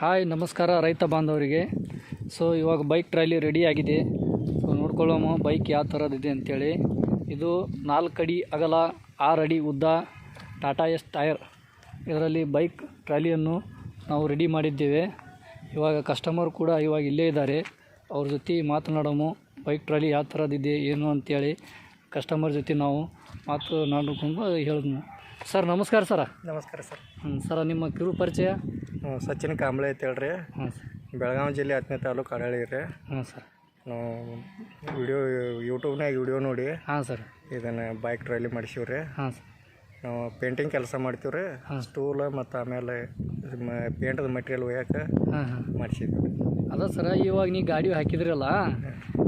Hi ನಮಸ್ಕಾರ ರೈತ ಬಾಂಧವರಿಗೆ. ಸೊ ಇವಾಗ ಬೈಕ್ ಟ್ರಾಲಿ ರೆಡಿ ಆಗಿದೆ. ಸೊ ನೋಡ್ಕೊಳ್ಳೋಮ ಬೈಕ್ ಯಾವ ಥರದಿದೆ ಅಂಥೇಳಿ. ಇದು 4 ಅಡಿ ಅಗಲ 6 ಅಡಿ ಉದ್ದ ಟಾಟಾ ಎಸ್ ಟೈರ್ ಇದರಲ್ಲಿ ಬೈಕ್ ಟ್ರಾಲಿಯನ್ನು ನಾವು ರೆಡಿ ಮಾಡಿದ್ದೇವೆ. ಇವಾಗ ಕಸ್ಟಮರ್ ಕೂಡ ಇವಾಗ ಇಲ್ಲೇ ಇದ್ದಾರೆ. ಅವ್ರ ಜೊತೆ ಮಾತನಾಡೋಮು ಬೈಕ್ ಟ್ರಾಲಿ ಯಾವ ಥರದಿದೆ ಏನು ಅಂಥೇಳಿ ಕಸ್ಟಮರ್ ಜೊತೆ ನಾವು ಮಾತನಾಡಿಕೊಂಡು ಹೇಳಿದ್ನು. ಸರ್ ನಮಸ್ಕಾರ ಸರ. ನಮಸ್ಕಾರ ಸರ್. ಸರ ನಿಮ್ಮ ಕಿರು ಪರಿಚಯ? ಸಚಿನ್ ಕಾಂಬ್ಳೆ ಅಂತ ಹೇಳ್ರಿ. ಹಾಂ ಬೆಳಗಾವಿ ಜಿಲ್ಲೆ 10ನೇ ತಾಲೂಕು ಅಡಳಿ ರೀ. ಹಾಂ ಸರ್. ನಾವು ಯೂಟ್ಯೂಬ್ನಾಗ ವಿಡಿಯೋ ನೋಡಿ ಹಾಂ ಸರ್ ಇದನ್ನು ಬೈಕ್ ಟ್ರಾಲಿ ಮಾಡಿಸಿವ್ರಿ. ಹಾಂ ಸರ್. ನಾವು ಪೇಂಟಿಂಗ್ ಕೆಲಸ ಮಾಡ್ತೀವಿ ರೀ. ಸ್ಟೂಲ್ ಮತ್ತು ಆಮೇಲೆ ಪೇಂಟದ ಮೆಟೀರಿಯಲ್ ಒಯ್ಯಕ್ಕೆ ಹಾಂ ಹಾಂ ಮಾಡಿಸಿದ್ವಿ. ಅದ ಸರ, ಇವಾಗ ನೀವು ಗಾಡಿ ಹಾಕಿದ್ರಲ್ಲ,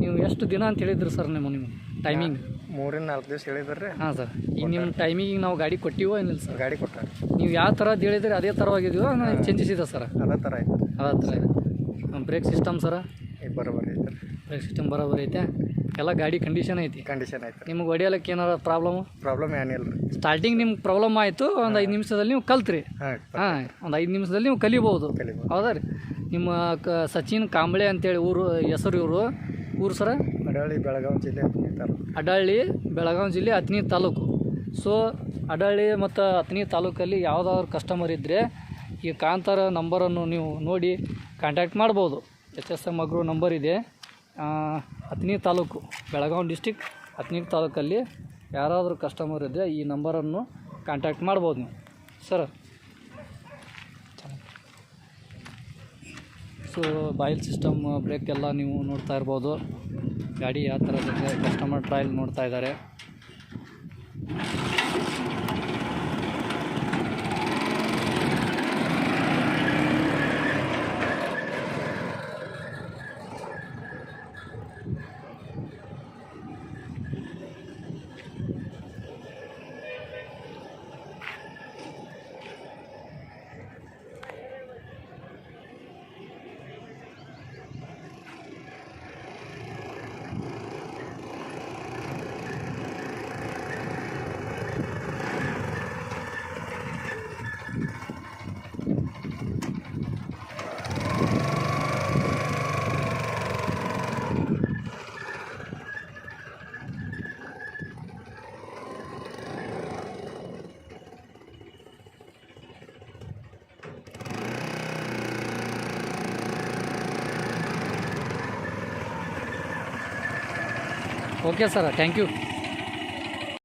ನೀವು ಎಷ್ಟು ದಿನ ಅಂತ ಹೇಳಿದ್ರಿ ಸರ್ ನಿಮ್ಮ ಟೈಮಿಂಗ್? 3-4 ದಿವಸ ಹೇಳಿದ್ರಿ. ಹಾಂ ಸರ್. ಈಗ ನಿಮ್ಮ ಟೈಮಿಂಗಿಗೆ ನಾವು ಗಾಡಿ ಕೊಟ್ಟಿವೋ ಏನಿಲ್ಲ ಸರ್? ಗಾಡಿ ಕೊಟ್ಟಾರೆ. ನೀವು ಯಾವ ಥರದ್ದು ಹೇಳಿದ್ರಿ ಅದೇ ಥರವಾಗಿದೆಯೋ ಚೇಂಜಸ್ ಇದೆ ಸರ್? ಅದೇ ಥರ ಐತೆ. ಅದೇ ಥರ ಇದೆ. ಬ್ರೇಕ್ ಸಿಸ್ಟಮ್ ಸರ? ಬರೋಬರಿ ಐತೆ. ಬ್ರೇಕ್ ಸಿಸ್ಟಮ್ ಬರೋಬರಿ ಐತೆ. ಎಲ್ಲ ಗಾಡಿ ಕಂಡೀಷನ್ ಐತಿ? ಕಂಡೀಷನ್ ಐತೆ. ನಿಮ್ಗೆ ಹೊಡಿಯೋಕ್ಕೆ ಏನಾರ ಪ್ರಾಬ್ಲಮ್ ಏನಿಲ್ಲ ರೀ. ಸ್ಟಾರ್ಟಿಂಗ್ ನಿಮ್ಗೆ ಪ್ರಾಬ್ಲಮ್ ಆಯಿತು, ಒಂದು 5 ನಿಮಿಷದಲ್ಲಿ ನೀವು ಕಲ್ತ್ರಿ. ಹಾಂ, ಒಂದು 5 ನಿಮಿಷದಲ್ಲಿ ನೀವು ಕಲಿಬೋದು. ಹೌದಾ ರೀ? ನಿಮ್ಮ ಸಚಿನ್ ಕಾಂಬ್ಳೆ ಅಂತೇಳಿ ಊರು ಹೆಸರು. ಊರು ಸರ? ಅಡಳಿ, ಬೆಳಗಾವಿ ಜಿಲ್ಲೆ 10ನೇ ತಾಲೂಕು. ಅಡಳ್ಳಿ, ಬೆಳಗಾವಿ ಜಿಲ್ಲೆ 10ನೇ ತಾಲೂಕು. ಸೊ ಅಡಳ್ಳಿ ಮತ್ತು 10ನೇ ತಾಲೂಕಲ್ಲಿ ಯಾವುದಾದ್ರು ಕಸ್ಟಮರ್ ಇದ್ದರೆ ಈ ಕಾಂತಾರ ನಂಬರನ್ನು ನೀವು ನೋಡಿ ಕಾಂಟ್ಯಾಕ್ಟ್ ಮಾಡ್ಬೋದು. HSM ಅಗ್ರೋ ನಂಬರ್ ಇದೆ. 10ನೇ ತಾಲೂಕು, ಬೆಳಗಾವಿ ಡಿಸ್ಟಿಕ್ 10ನೇ ತಾಲೂಕಲ್ಲಿ ಯಾರಾದರೂ ಕಸ್ಟಮರ್ ಇದ್ದರೆ ಈ ನಂಬರನ್ನು ಕಾಂಟ್ಯಾಕ್ಟ್ ಮಾಡ್ಬೋದು ನೀವು sir. So boil system, brake ಎಲ್ಲ ನೀವು ನೋಡ್ತಾ ಇರ್ಬೋದು. ಗಾಡಿ ಯಾವ ಥರ ಕಸ್ಟಮರ್ ಟ್ರಯಲ್ ನೋಡ್ತಾ ಇದ್ದಾರೆ. Okay sir, thank you.